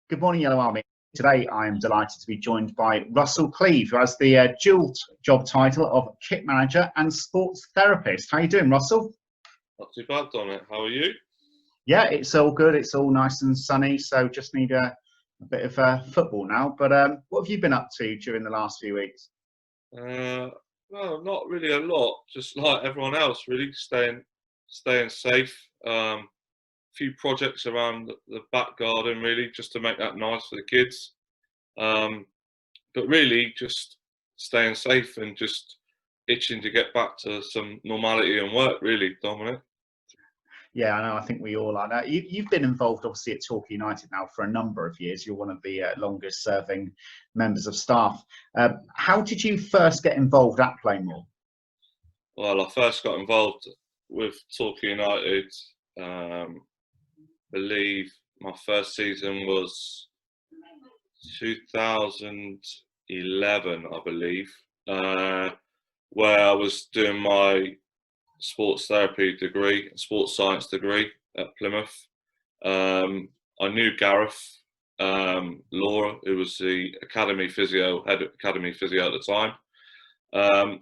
Good morning, Yellow Army. Today I am delighted to be joined by Russell Cleave, who has the dual job title of kit manager and sports therapist. How are you doing, Russell? Not too bad, Dominic. How are you? Yeah, it's all good. It's all nice and sunny, so just need a bit of football now. But what have you been up to during the last few weeks? Well, not really a lot. Just like everyone else, really staying safe. Few projects around the back garden, really, just to make that nice for the kids. But really, just staying safe and just itching to get back to some normality and work, really, Dominic. Yeah, I know. I think we all are. Now, you've been involved, obviously, at Torquay United now for a number of years. You're one of the longest-serving members of staff. How did you first get involved at Plainmoor? Well, I first got involved with Torquay United. Believe my first season was 2011, I believe, where I was doing my sports therapy degree, sports science degree at Plymouth. I knew Gareth Laura, who was the head of academy physio at the time.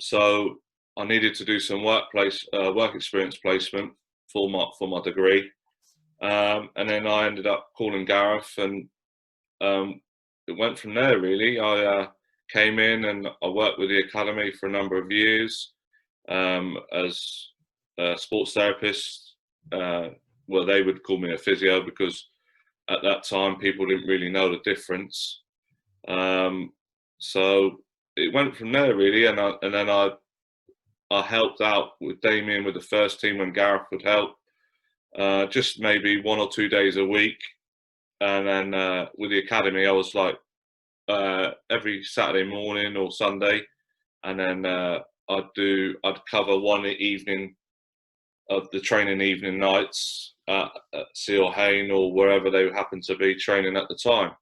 So I needed to do some work experience placement for my degree. And then I ended up calling Gareth, and it went from there, really. I came in and I worked with the academy for a number of years as a sports therapist. Well, they would call me a physio because at that time people didn't really know the difference. So it went from there, really, and then I helped out with Damien with the first team when Gareth would help. Just maybe 1 or 2 days a week, and then with the academy I was like every Saturday morning or Sunday, and then I'd cover one evening of the training evening nights at Seal Hayne or wherever they happened to be training at the time.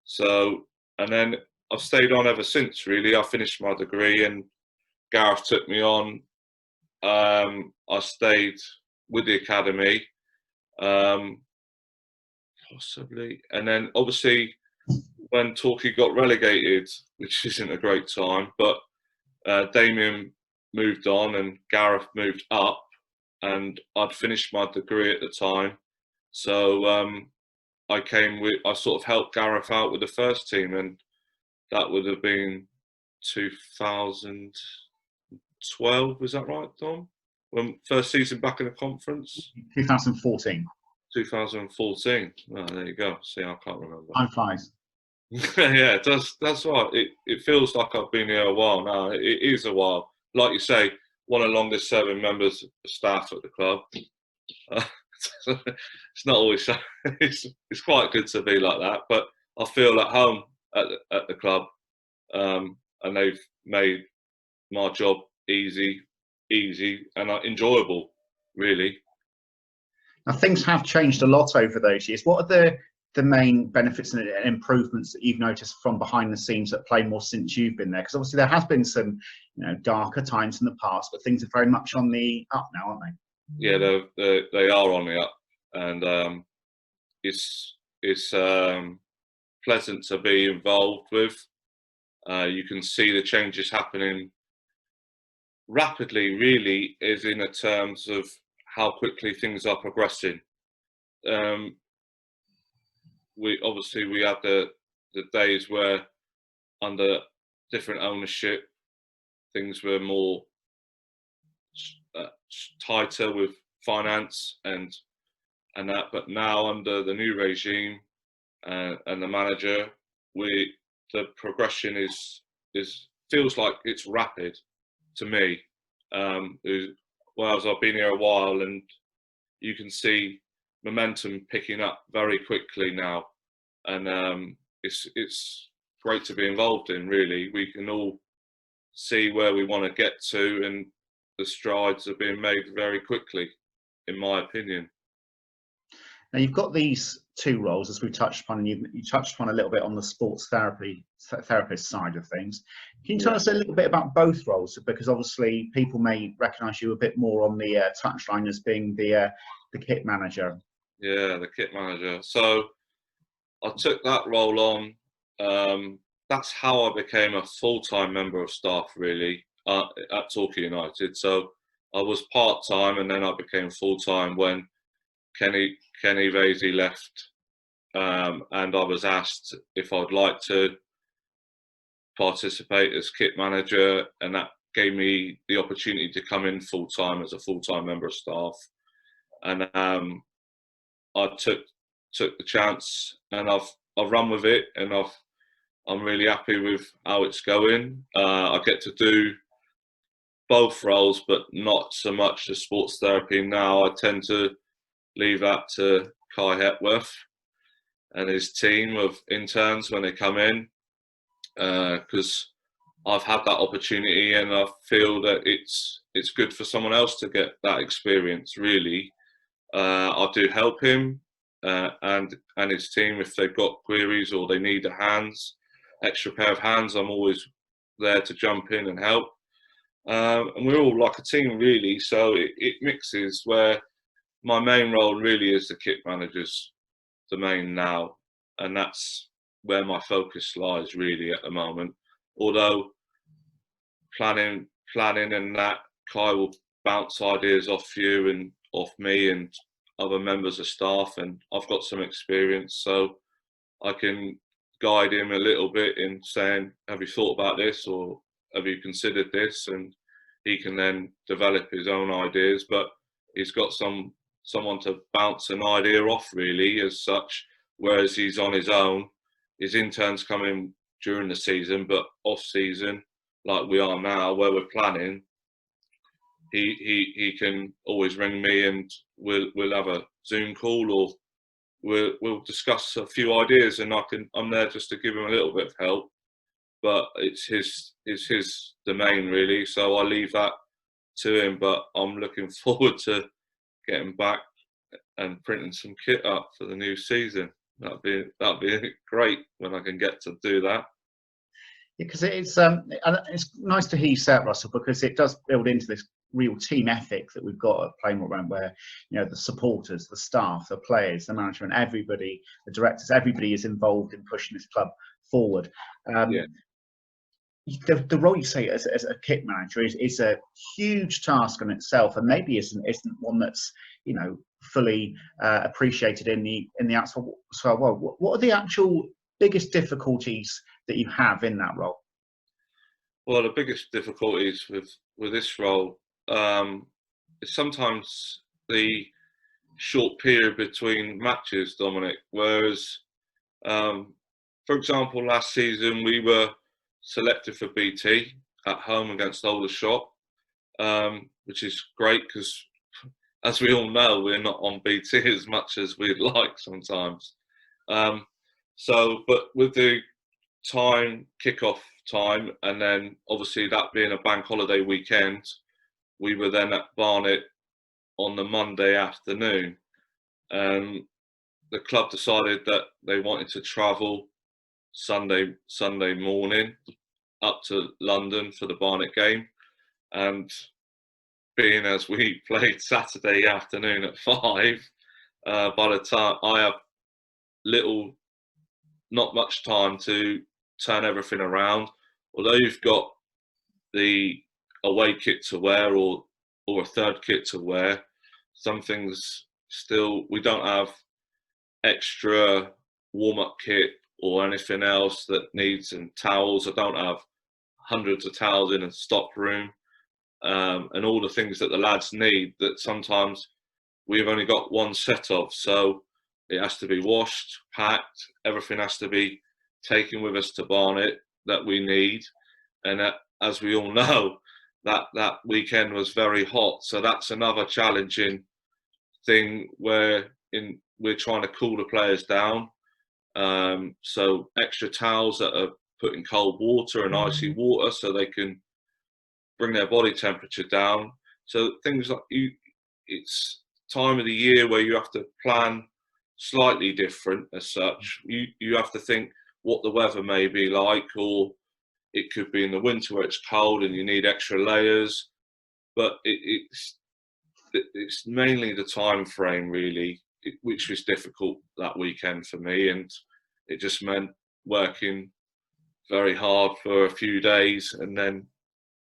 So, and then I've stayed on ever since, really. I finished my degree and Gareth took me on. I stayed with the academy. Possibly, and then obviously when Torquay got relegated, which isn't a great time, but Damien moved on and Gareth moved up, and I'd finished my degree at the time, so I sort of helped Gareth out with the first team, and that would have been 2012. Is that right, Dom? When first season back in the conference? 2014. 2014. Oh, there you go. See, I can't remember. Time flies. Yeah, that's right. It feels like I've been here a while now. It is a while. Like you say, one of the longest serving members of staff at the club. It's not always so. It's quite good to be like that, but I feel at home at the club, and they've made my job easy and enjoyable, really. Now, things have changed a lot over those years. What are the main benefits and improvements that you've noticed from behind the scenes at Plainmoor since you've been there? Because obviously there has been some, darker times in the past, but things are very much on the up now, aren't they? Yeah, they are on the up, and it's pleasant to be involved with. You can see the changes happening rapidly, really, is in the terms of how quickly things are progressing. We had the days where under different ownership things were more tighter with finance and that, but now under the new regime and the manager, the progression feels like it's rapid to me. Whereas I've been here a while, and you can see momentum picking up very quickly now, and it's great to be involved in. Really, we can all see where we want to get to, and the strides are being made very quickly, in my opinion. Now, you've got these two roles, as we touched upon, and you touched upon a little bit on the sports therapist side of things. Can you tell us a little bit about both roles? Because obviously people may recognise you a bit more on the touchline as being the kit manager. Yeah, the kit manager. So I took that role on. That's how I became a full-time member of staff, really, at Torquay United. So I was part-time, and then I became full-time when Kenny Vasey left, and I was asked if I'd like to participate as kit manager, and that gave me the opportunity to come in full-time as a full-time member of staff. And I took the chance, and I've run with it, and I'm really happy with how it's going. I get to do both roles, but not so much the sports therapy now. I tend to leave that to Kai Hepworth and his team of interns when they come in, because I've had that opportunity, and I feel that it's good for someone else to get that experience. Really, I do help him and his team if they've got queries or they need extra pair of hands. I'm always there to jump in and help. And we're all like a team, really. So it mixes, where my main role really is the kit manager's domain now, and that's where my focus lies really at the moment. Although planning and that, Kai will bounce ideas off you and off me and other members of staff, and I've got some experience, so I can guide him a little bit in saying, have you thought about this, or have you considered this? And he can then develop his own ideas, but he's got someone to bounce an idea off, really, as such, whereas he's on his own. His interns come in during the season, but off season, like we are now, where we're planning, he can always ring me, and we'll have a Zoom call, or we'll discuss a few ideas, and I'm there just to give him a little bit of help. But it's his domain, really, so I leave that to him. But I'm looking forward to getting back and printing some kit up for the new season. That'd be great when I can get to do that. Because it's nice to hear you say it, Russell, because it does build into this real team ethic that we've got at Plainmoor, where the supporters, the staff, the players, the management, everybody, the directors, everybody is involved in pushing this club forward. Yeah. The role you say as a kit manager is a huge task in itself, and maybe isn't one that's fully appreciated in the outside world. What are the actual biggest difficulties that you have in that role? Well, the biggest difficulties with this role is sometimes the short period between matches, Dominic. Whereas, for example, last season we were selected for BT at home against Aldershot, which is great because, as we all know, we're not on BT as much as we'd like sometimes. But with the kickoff time, and then obviously that being a bank holiday weekend, we were then at Barnet on the Monday afternoon. The club decided that they wanted to travel Sunday morning up to London for the Barnet game, and being as we played Saturday afternoon at 5, by the time I have not much time to turn everything around. Although you've got the away kit to wear or a third kit to wear, some things still, we don't have extra warm-up kit or anything else that needs, and towels. I don't have hundreds of towels in a stock room, and all the things that the lads need that sometimes we've only got one set of. So it has to be washed, packed, everything has to be taken with us to Barnet that we need. And as we all know, that weekend was very hot. So that's another challenging thing where we're trying to cool the players down. So extra towels that are put in cold water and icy water so they can bring their body temperature down. So things like it's time of the year where you have to plan slightly different as such. You have to think what the weather may be like, or it could be in the winter where it's cold and you need extra layers. But it's mainly the time frame really, which was difficult that weekend for me. And it just meant working very hard for a few days and then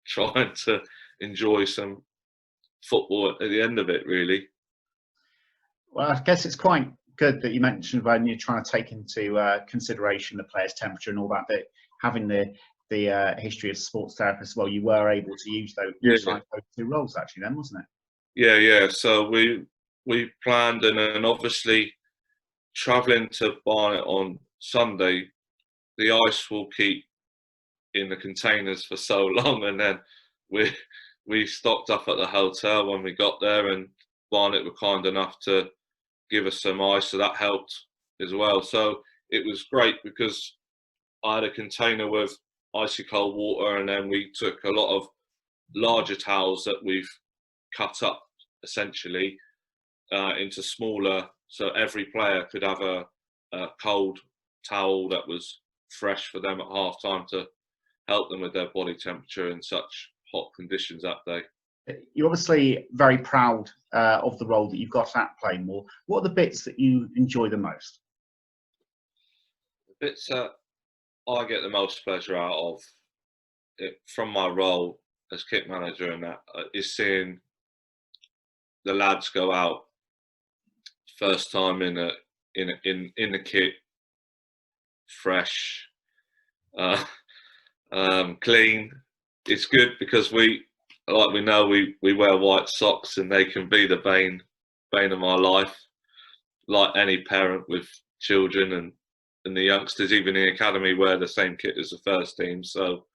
trying to enjoy some football at the end of it, really. Well, I guess it's quite good that you mentioned when you're trying to take into consideration the player's temperature and all that, that having the history as a sports therapist, well, you were able to use those, those two roles actually then, wasn't it? Yeah. So we planned, and obviously travelling to Barnet on Sunday, the ice will keep in the containers for so long, and then we stocked up at the hotel when we got there, and Barnet were kind enough to give us some ice, so that helped as well. So it was great because I had a container with icy cold water, and then we took a lot of larger towels that we've cut up essentially into smaller, so every player could have a cold towel that was fresh for them at half time to help them with their body temperature in such hot conditions that day. You're obviously very proud of the role that you've got at Plainmoor. What are the bits that you enjoy the most? The bits that I get the most pleasure out of it from my role as kit manager and that is seeing the lads go out first time in the kit, fresh, clean. It's good because we know we wear white socks, and they can be the bane of my life, like any parent with children, and the youngsters even in the academy wear the same kit as the first team. So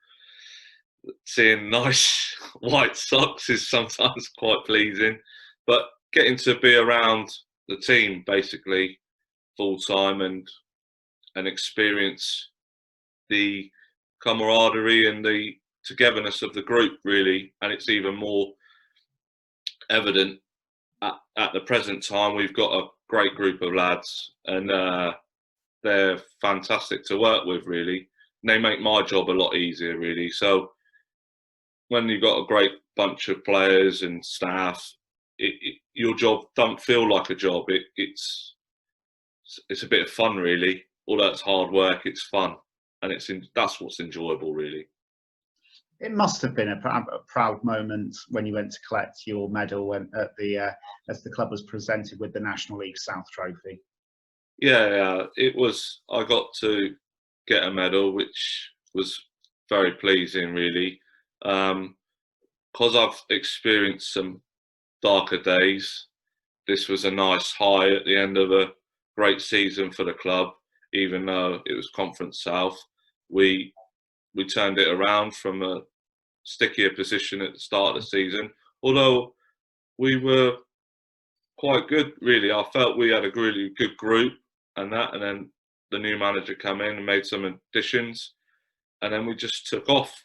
seeing nice white socks is sometimes quite pleasing, but getting to be around the team basically full time and experience the camaraderie and the togetherness of the group, really. And it's even more evident at the present time. We've got a great group of lads, and they're fantastic to work with, really. And they make my job a lot easier, really. So when you've got a great bunch of players and staff, your job don't feel like a job. It's a bit of fun, really. Although it's hard work, it's fun, and that's what's enjoyable, really. It must have been a proud moment when you went to collect your medal at as the club was presented with the National League South Trophy. Yeah, it was. I got to get a medal, which was very pleasing, really, because I've experienced some darker days. This was a nice high at the end of a great season for the club. Even though it was Conference South, we turned it around from a stickier position at the start of the season. Although we were quite good, really. I felt we had a really good group and then the new manager came in and made some additions, and then we just took off.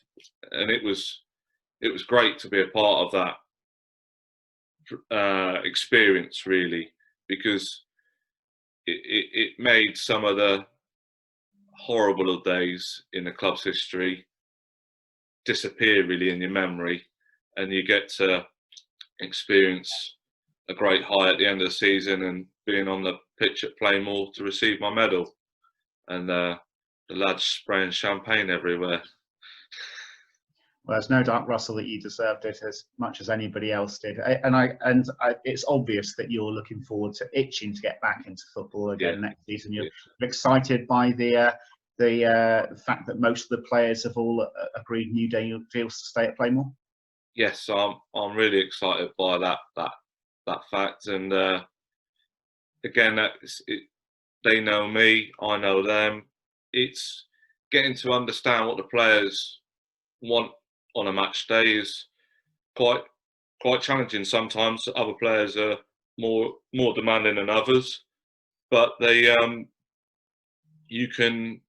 And it was great to be a part of that experience, really, because it made some of the horrible days in the club's history disappear, really, in your memory, and you get to experience a great high at the end of the season and being on the pitch at Plainmoor to receive my medal, and the lads spraying champagne everywhere. Well, there's no doubt, Russell, that you deserved it as much as anybody else did. It's obvious that you're looking forward to itching to get back into football again next season. You're excited by the fact that most of the players have all agreed new deals to stay at Plainmoor. Yes, I'm really excited by that fact, and again, they know me, I know them. It's getting to understand what the players want on a match day is quite challenging. Sometimes other players are more demanding than others, but they you can,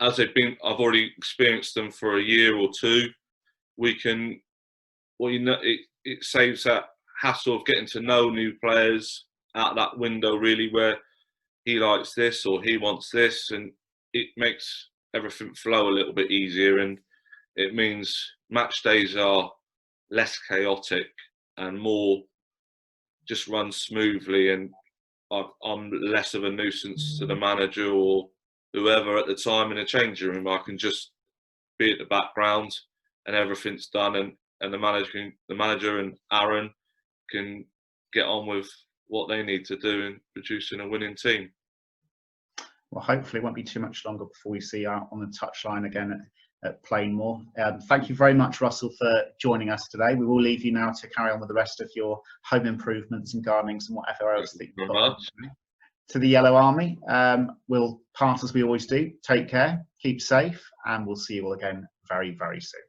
as I've already experienced them for a year or two. It saves that hassle of getting to know new players out that window, really, where he likes this or he wants this, and it makes everything flow a little bit easier, and it means match days are less chaotic and more just run smoothly, and I'm less of a nuisance to the manager or whoever at the time in the changing room. I can just be at the background and everything's done, and the manager and Aaron can get on with what they need to do in producing a winning team. Well, hopefully it won't be too much longer before we see you out on the touchline again at Plainmoor. Thank you very much, Russell, for joining us today. We will leave you now to carry on with the rest of your home improvements and gardenings and whatever else that you've got to the Yellow Army. We'll part as we always do. Take care, keep safe, and we'll see you all again very, very soon.